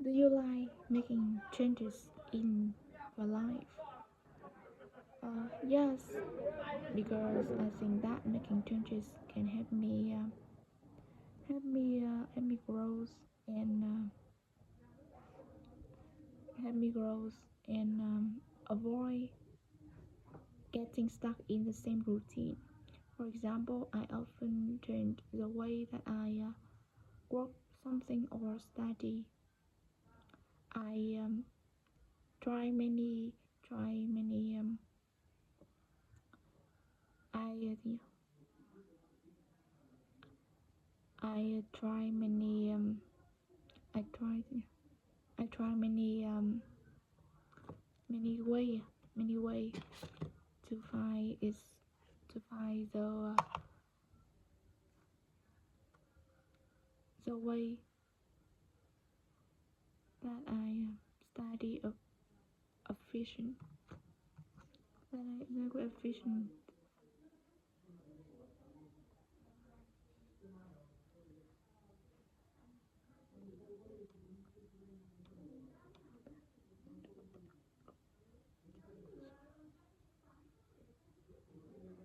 Do you like making changes in your life? Yes, because I think that making changes can help me grow and help me grow and avoid getting stuck in the same routine. For example, I often change the way that I work something or study. I try many try many I I try many I try I try many way to find is to find the way that I study efficient that I make efficient.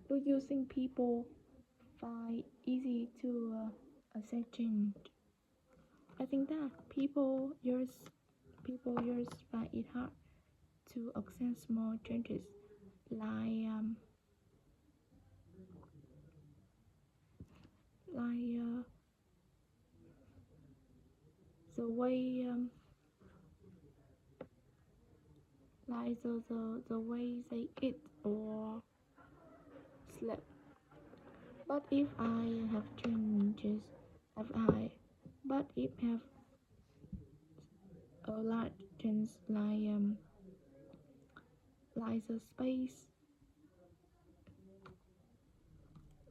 Do you think people find easy to accept change? I think that people use find it hard to accept small changes like like the way like the way they eat or sleep. But if I have changes, have I? But if have a large change like the space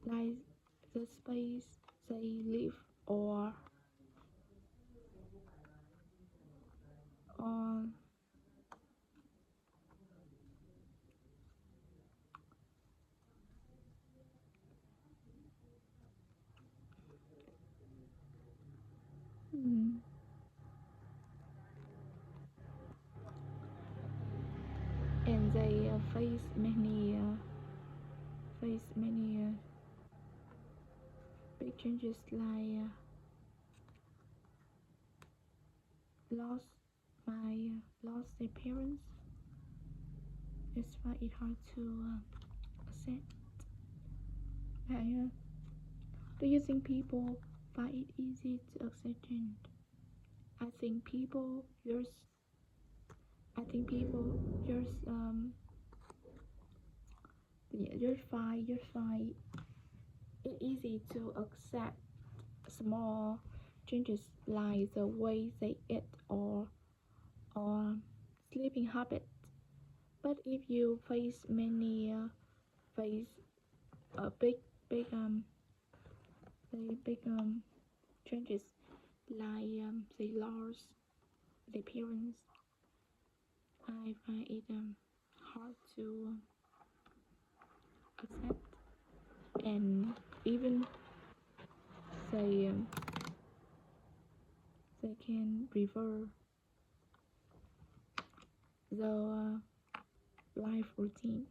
like the space they live or mm, and they face many big changes like lost lost their parents. It's why it's hard to accept. Do you think people find it easy to accept change? I think people use I think people use yeah, just find it easy to accept small changes like the way they eat or sleeping habits. But if you face a big big changes like they lost their parents, I find it hard to accept and even they they can prefer the life routine.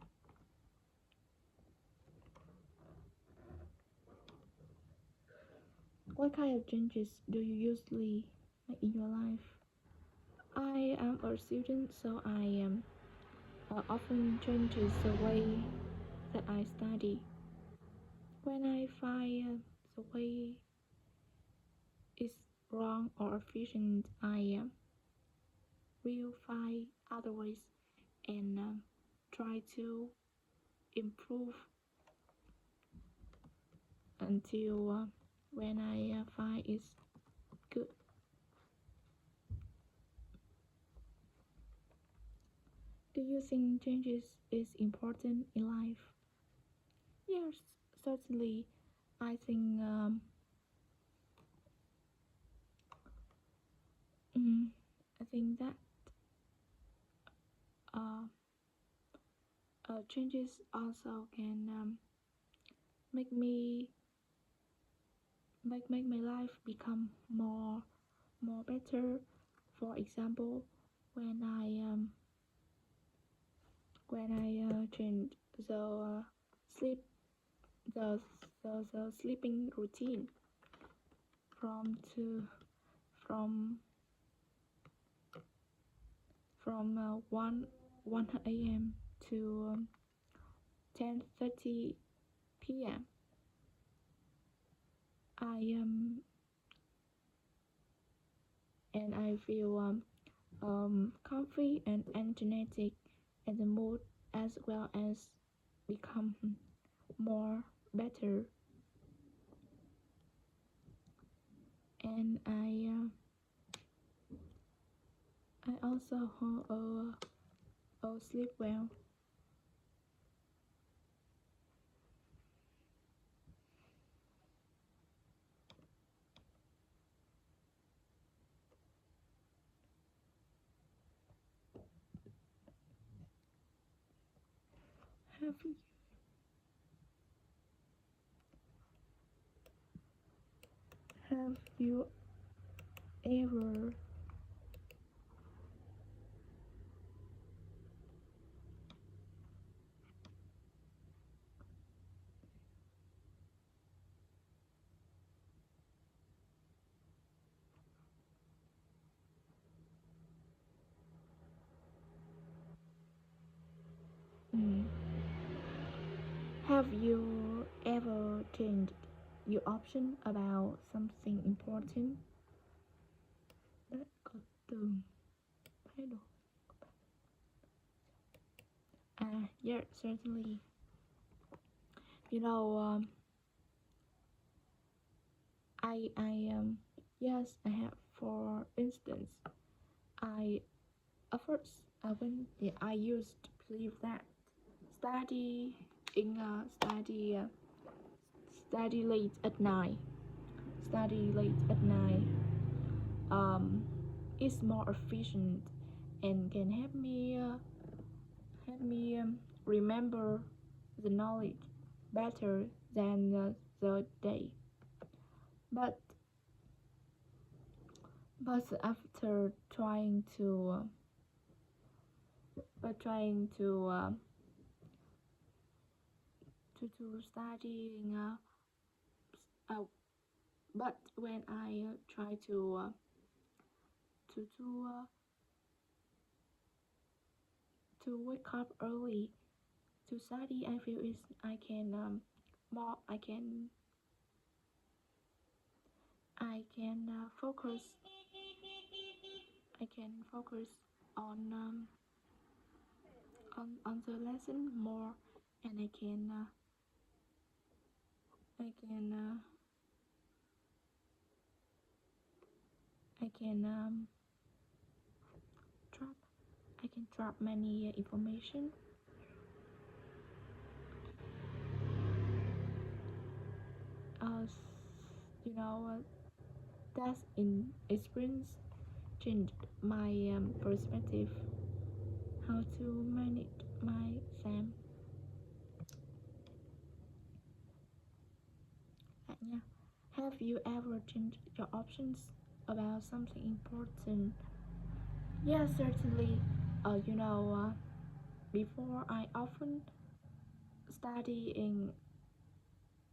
What kind of changes do you usually make in your life? I am a student, so I often changes the way that I study. When I find the way is wrong or efficient, I will find other ways and try to improve until when I find it's good. Do you think changes is important in life? Yes, certainly. I think mm, I think that uh, changes also can make me make my life become more better For example, when I change sleep the the sleeping routine from to from from 1 a.m. to 10:30 p.m. I and I feel comfy and energetic, and the mood as well as become more better. And I also sleep well. Have you have you ever mm, have you ever changed your option about something important? That có từ thái độ. Yeah, certainly. You know, yes, I have. For instance, I at first when I used to believe that study in study late at night, study late at night um is more efficient and can help me remember the knowledge better than the day. But after trying to studying uh, but when I try to to uh, to wake up early to study, I feel is I can more focus. I can focus on on the lesson more, and I can I can drop I can drop many information. As you know, that in experience changed my perspective how to manage my exam. Yeah. Have you ever changed your options about something important? Yeah, certainly. You know, before study in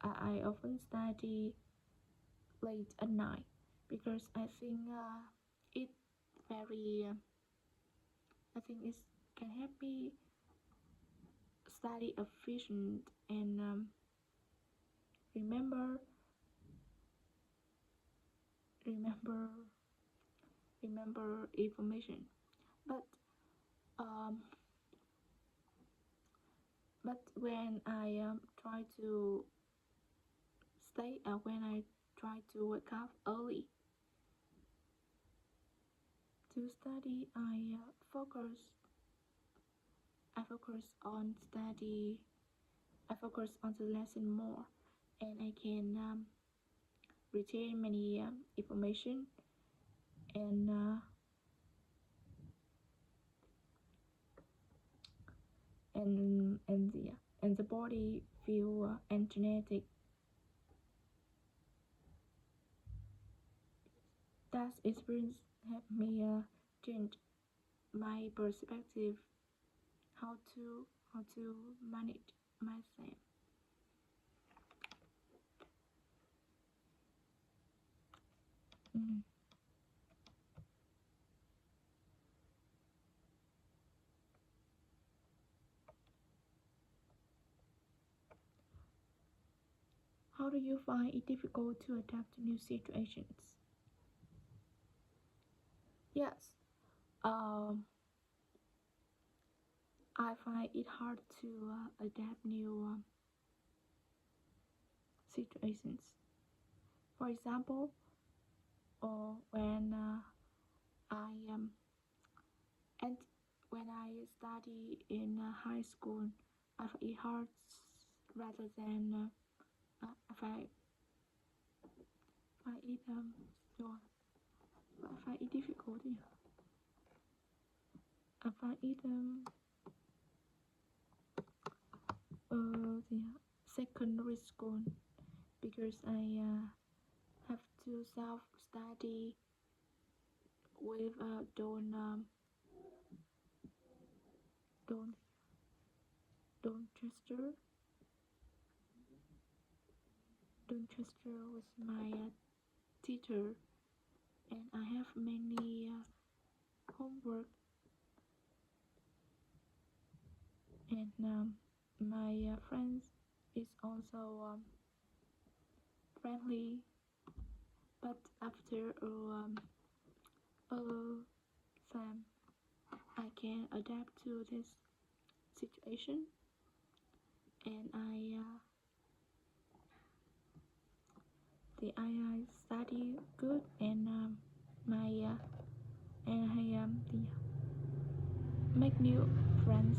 I often study late at night because it very I think it can help me study efficient and remember remember remember information. But um but when I try to wake up early to study, I focus on study. I focus on the lesson more, and I can retain many information and and the body feel energetic. That experience helped me changed my perspective how to manage myself. Mm. How do you find it difficult to adapt to new situations? Yes, um, I find it hard to adapt new situations. For example, when I and when I study in high school, I find it hard rather than I find it no, I find it difficult. Yeah. I find it the secondary school because I have to self study with don't don't gesture don't gesture with my teacher, and I have many homework, and my friends is also friendly, but after a time I can adapt to this situation, and I study good, and my and I make new friends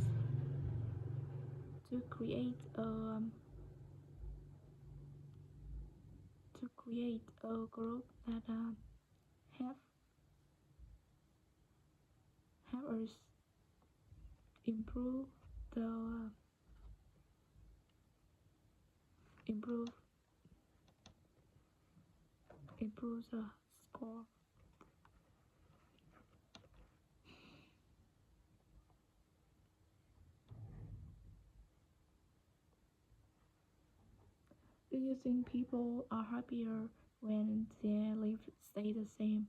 to create a group that have have us improve the improve improve the score. Do you think people are happier when their lives stay the same,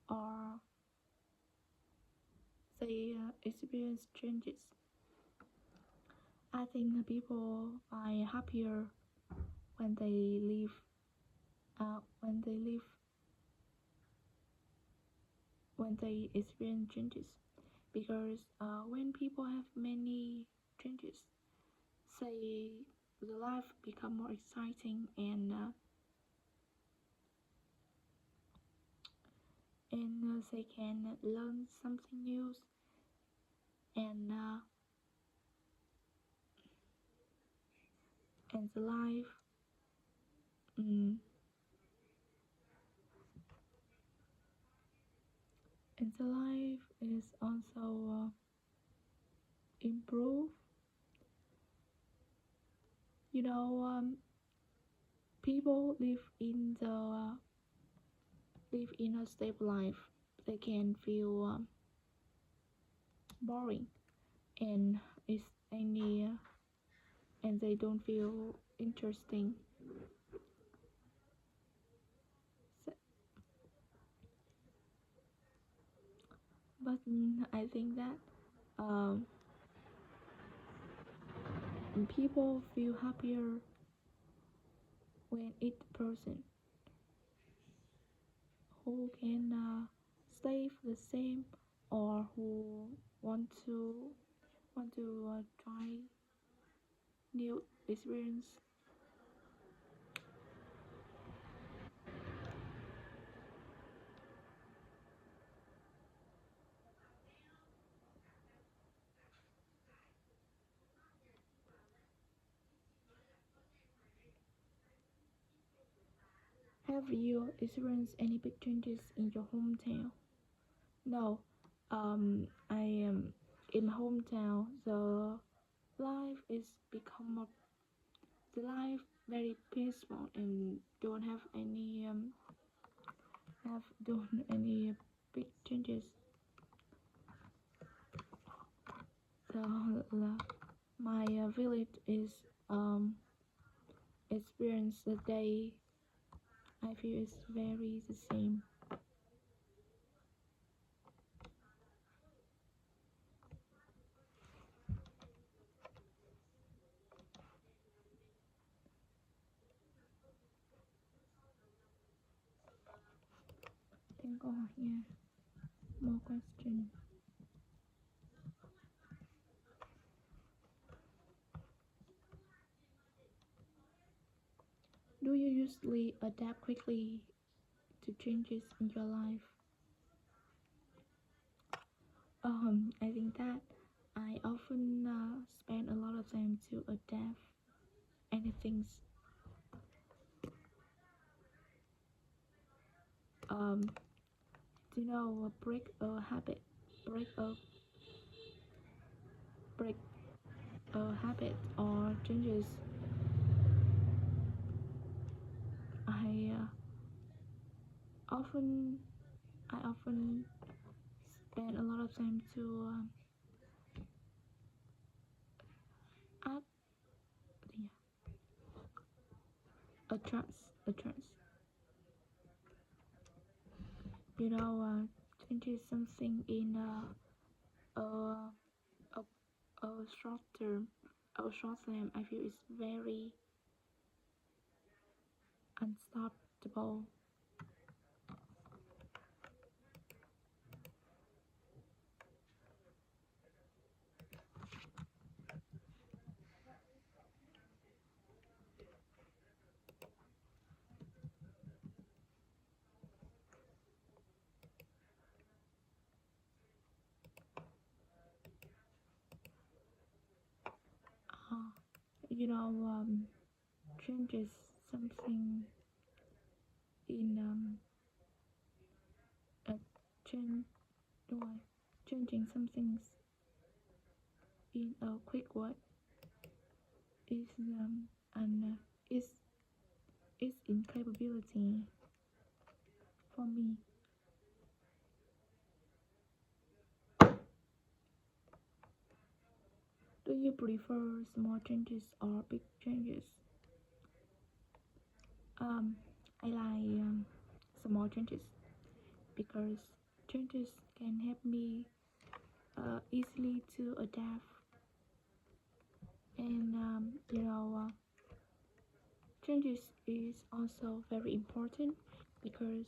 or they experience changes? I think people are happier when they live when they live when they experience changes, because when people have many changes, say the life become more exciting, and they can learn something new, and and the life mm, and the life is also improve. You know, people live in a stable life. They can feel boring, and it's any and they don't feel interesting. So, but I think that um, people feel happier when each person who can stay the same, or who want to try new experience. Have you experienced any big changes in your hometown? No, I am in my hometown. Life is become a, the life very peaceful, and don't any big changes. My village is experience the day I feel is very the same. Then go here. More question. Do you usually adapt quickly to changes in your life? I think that I often spend a lot of time to adapt anything. Um, break a habit, break a break a habit or changes. I often I often spend a lot of time to add yeah, a trance. Changes something in a, a short term, a short time. I feel it's very unstoppable. Uh, you know, changes something in a change. Why? Changing something in a quick word is and is incapability for me. Do you prefer small changes or big changes? Um, I like small changes because changes can help me easily to adapt, and changes is also very important because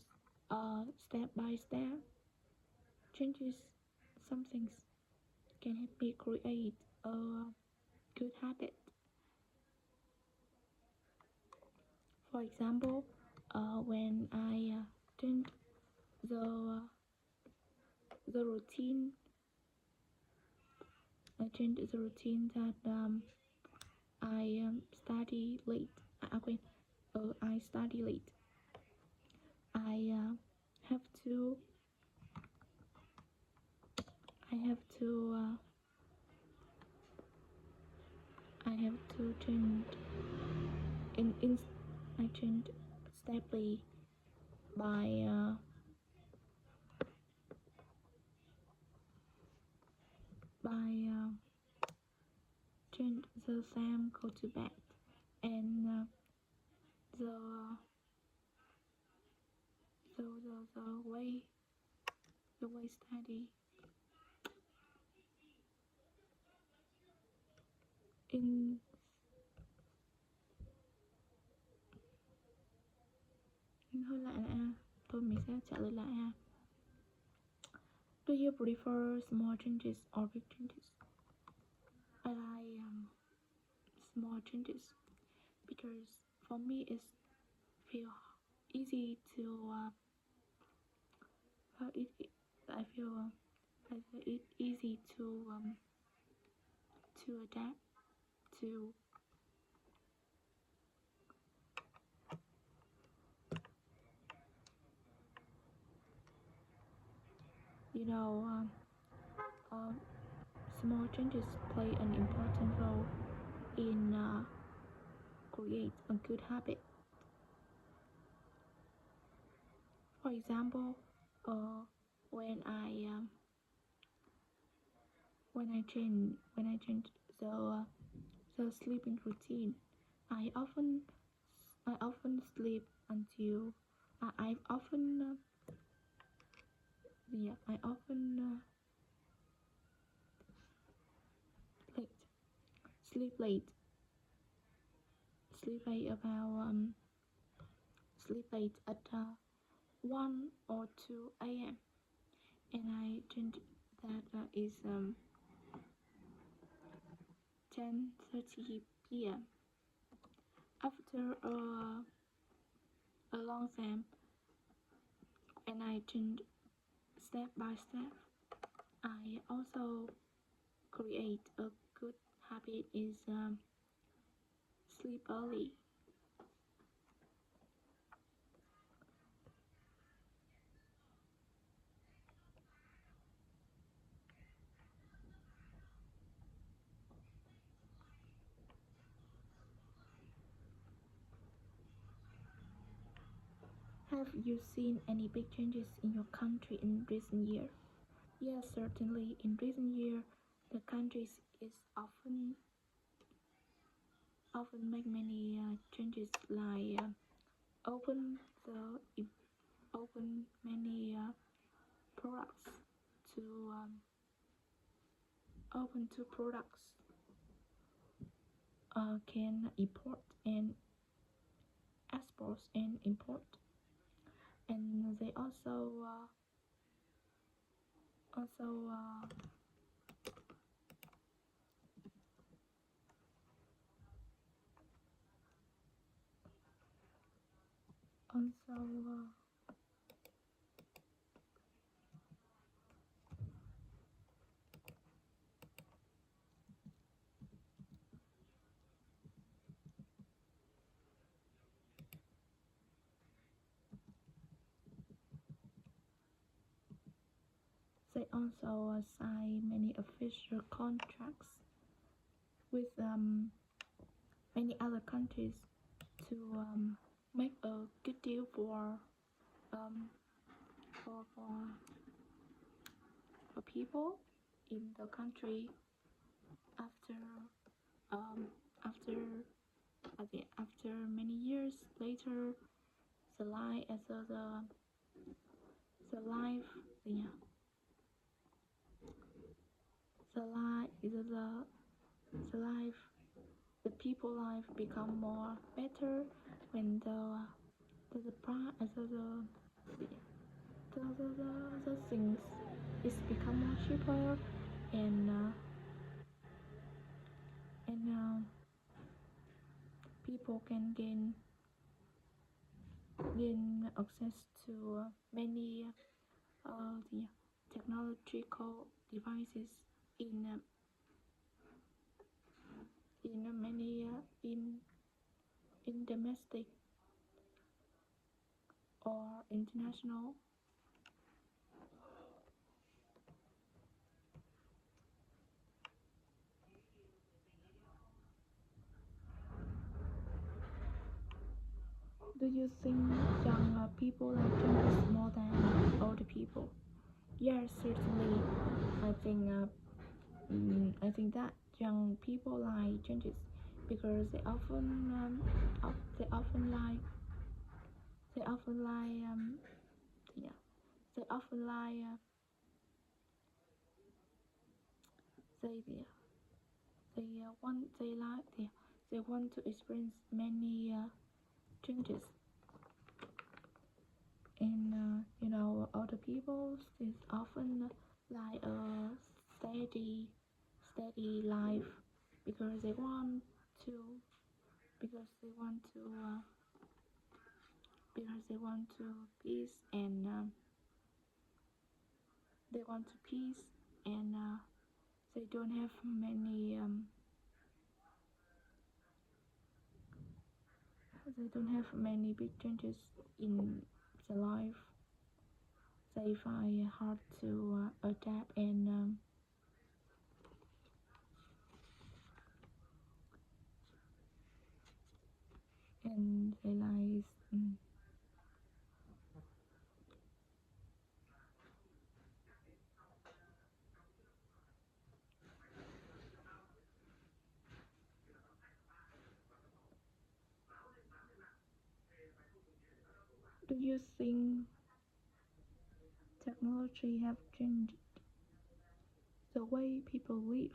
step by step changes some things can help me create a good habit. For example, when I change the the routine, I change the routine that I study late. Wait, I study late. I have to. I have to. I have to change. In I change steadily by change the time go to bed and the the way study in hơi lạ nè. Thôi mình sẽ trả lời lại ha. Do you prefer small changes or big changes? I like small changes because for me it's feel easy to it, I feel I feel it easy to adapt to. You know, um, small changes play an important role in create a good habit. For example, when when I change the sleeping routine. I often I often sleep until I often yeah I often late sleep late sleep late about sleep late at 1 or 2 a.m. and I change that is 10:30 p.m. After a long time, and I change step by step. I also create a good habit is sleep early. Have you seen any big changes in your country in recent years? Yes, certainly. In recent years, the country is often make many changes like open the open many products to open to products can import and export and import, and they also also they also sign many official contracts with many other countries to make a good deal um, for people in the country after um, after after many years later the life as the life the life the life the people life become more better when the price the things is become more cheaper and people can gain access to many the technological devices in many in domestic or international. Do you think young people like changes more than older people? Yes, certainly. I think I think that young people like changes because they often like they often like yeah they often like they they want to experience many changes and older people is often like a steady life because they want to because they want to because they want to peace and they want to peace and they don't have many big changes in the life. They find hard to adapt and realize Do you think technology have changed the way people live?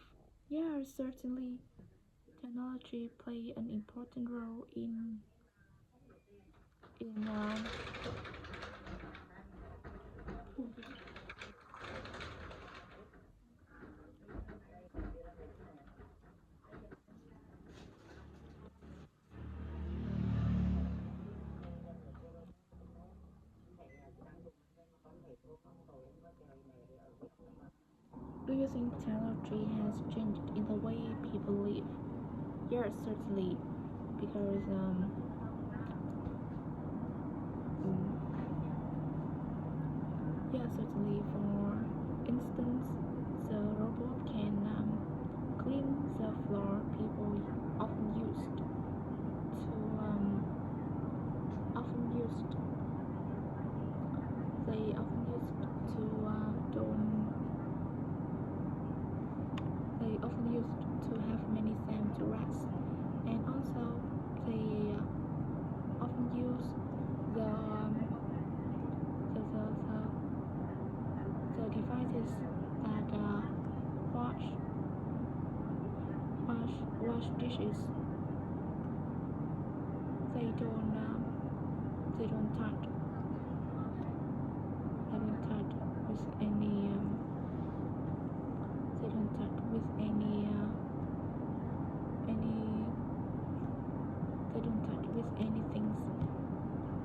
Yeah, certainly. Technology play an important role in Do you think technology has changed in the way people live? Yes, certainly, because yeah, certainly. For instance, the robot can clean the floor. People often used to often used they often used to don't they often used to have many time to rest, and also they often use the the devices that wash wash dishes. They don't they don't touch they don't touch with any they don't touch with any they don't touch with anything.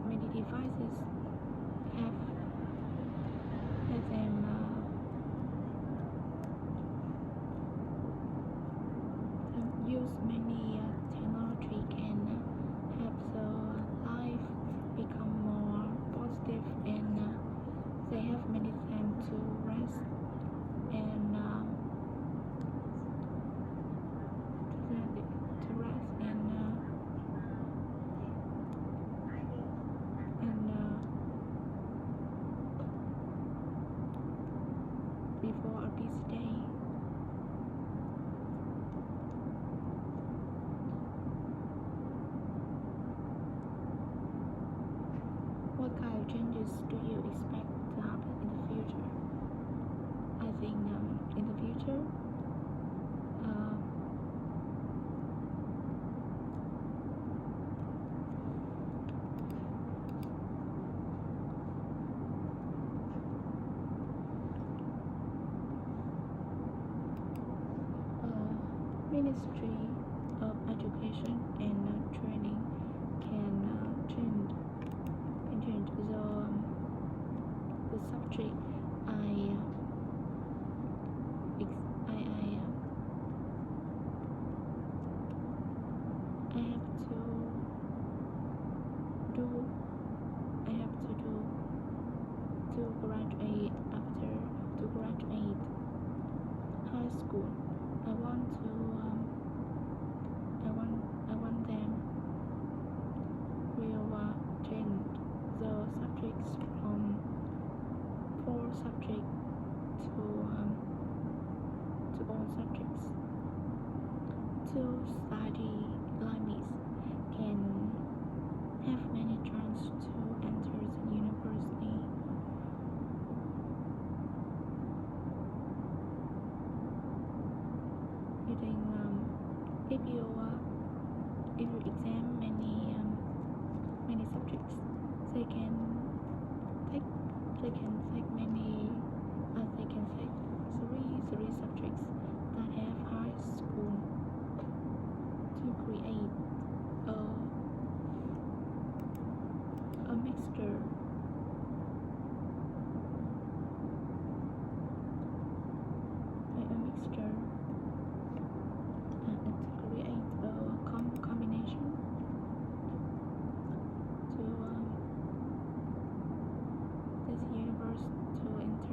Many devices have let them use many technology can help the life become more positive, and they have many time to rest and to rest and before a busy day. What kind of changes do you expect to happen in the future? I think in the future, uh, Ministry of Education and Training can change the subject I ex- I have to do I have to do to graduate after to graduate high school. I want to I want them will change the subjects from four subjects to all subjects. To study Limeys can have many chances to enter the university. You think if you exam many subjects, they can take they can take many they can take three subjects that have high school to create a a mixture a mixture and to create a combination to this universe to enter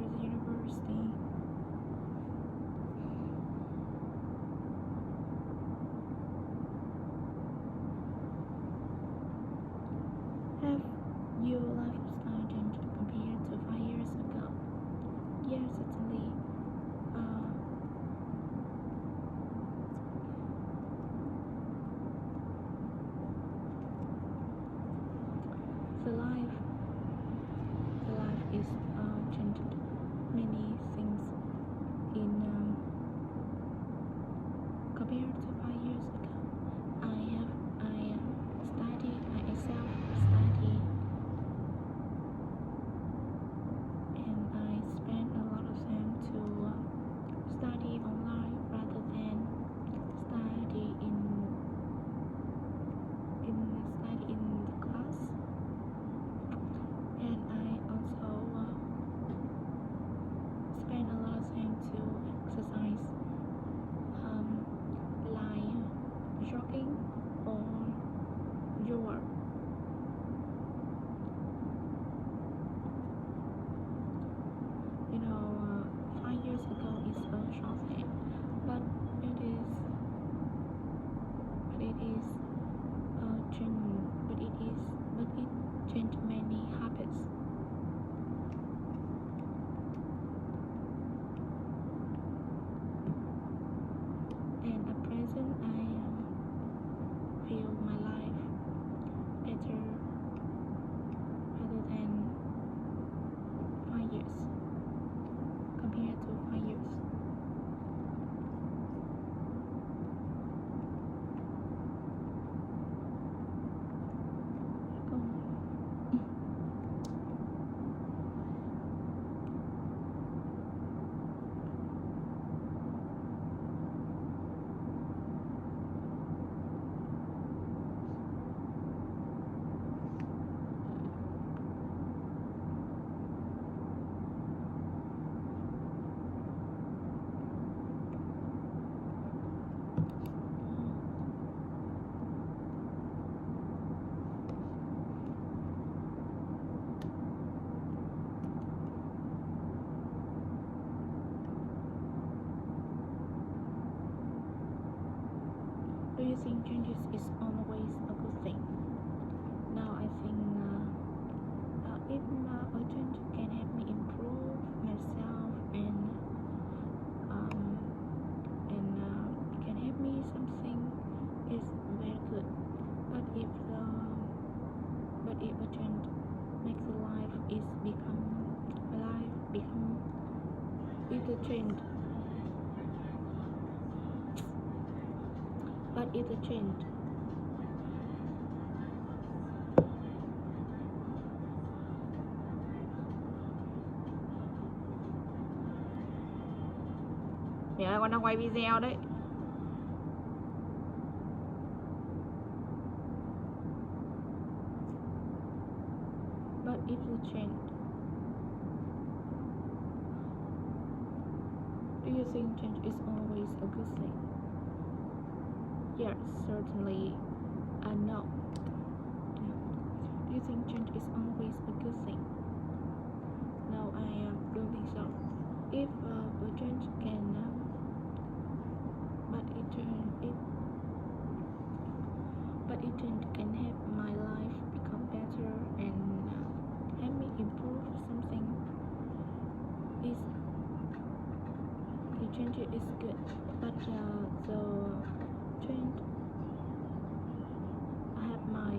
Do you think changes is always a good thing? Now I think if a change can help me improve myself um, and can help me something is very good. But if a change makes the life is become life become if the change but if the change Mẹ ơi, con đang quay video đấy. But if the change, do you think change is always a good thing? Yes, certainly. No. Do you think change is always a good thing? No, I don't think so. If a change can, but it change can help my life become better and help me improve something. Is the change is good, but the change have my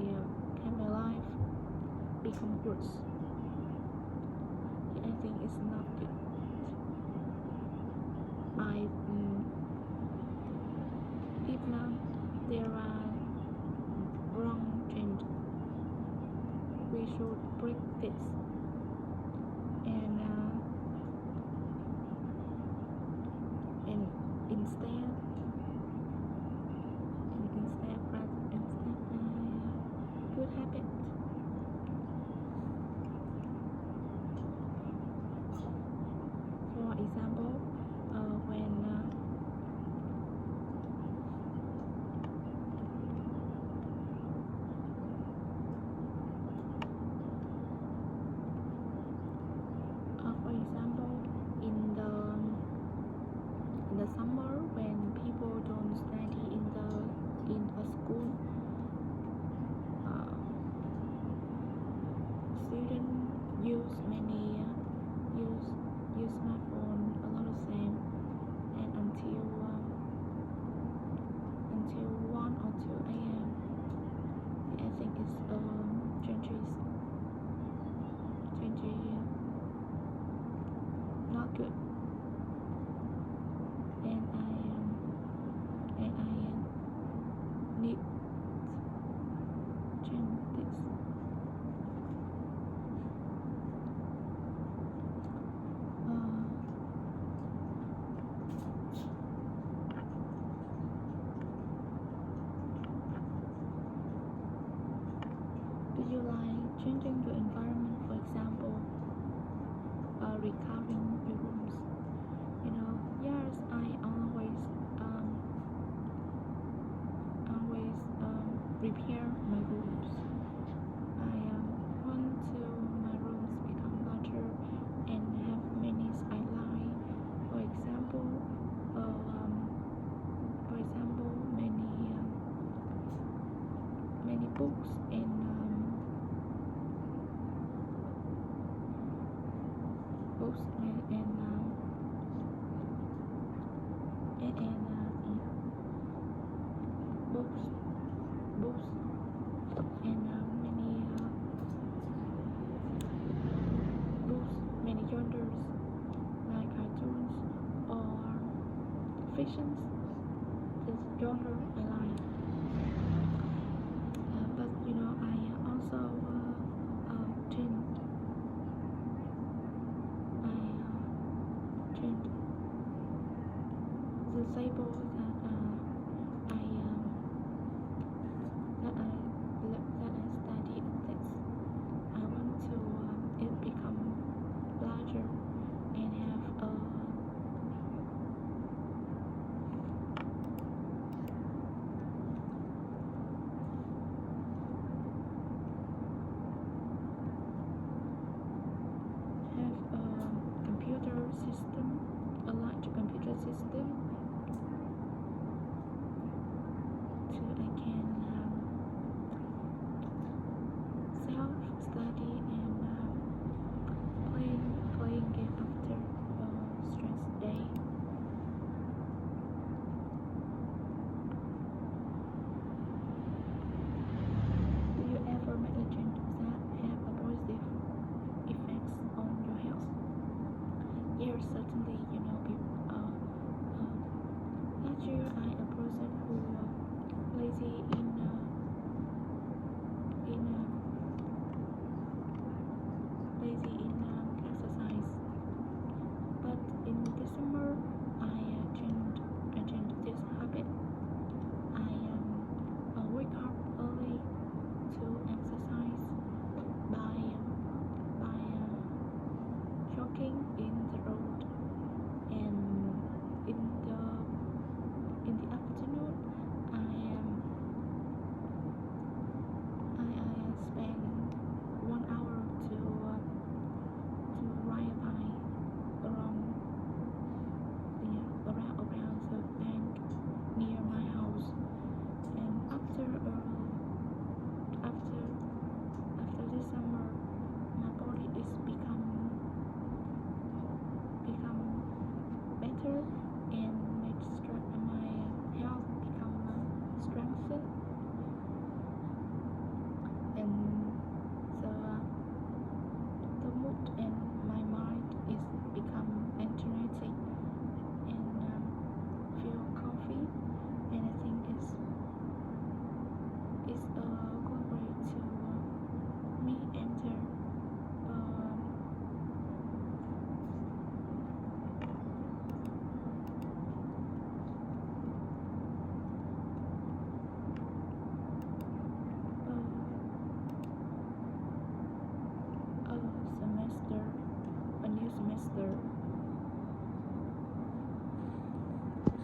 life become worse. I think it's not good. If now there are wrong change, we should break this and instead good habit. For example, when for example in the summer when people don't study in a school, students use smartphone a lot of them, and until 1 or 2 a.m. I think it's changes not good, and I need change this. Do you like changing the environment, for example, recovering your rooms? Yes, I always repair my rooms. I want to my rooms become larger and have many skyline. For example, many books and books books and many genres like cartoons or fictions. This genre I like. But I also change. Change the table that I study in this. I want to it become larger and have computer system, a large computer system certainly, last year I a person who lazy in exercise. But in this summer, I changed this habit. I wake up early to exercise by jogging in the road, and in the afternoon, I spend 1 hour to ride a bike around around the bank near my house. And after this summer, my body is become better, and my health become strengthened, and the mood and my mind is become energetic, and feel coffee, and I think it's a good way to me enter um, a semester, a new semester.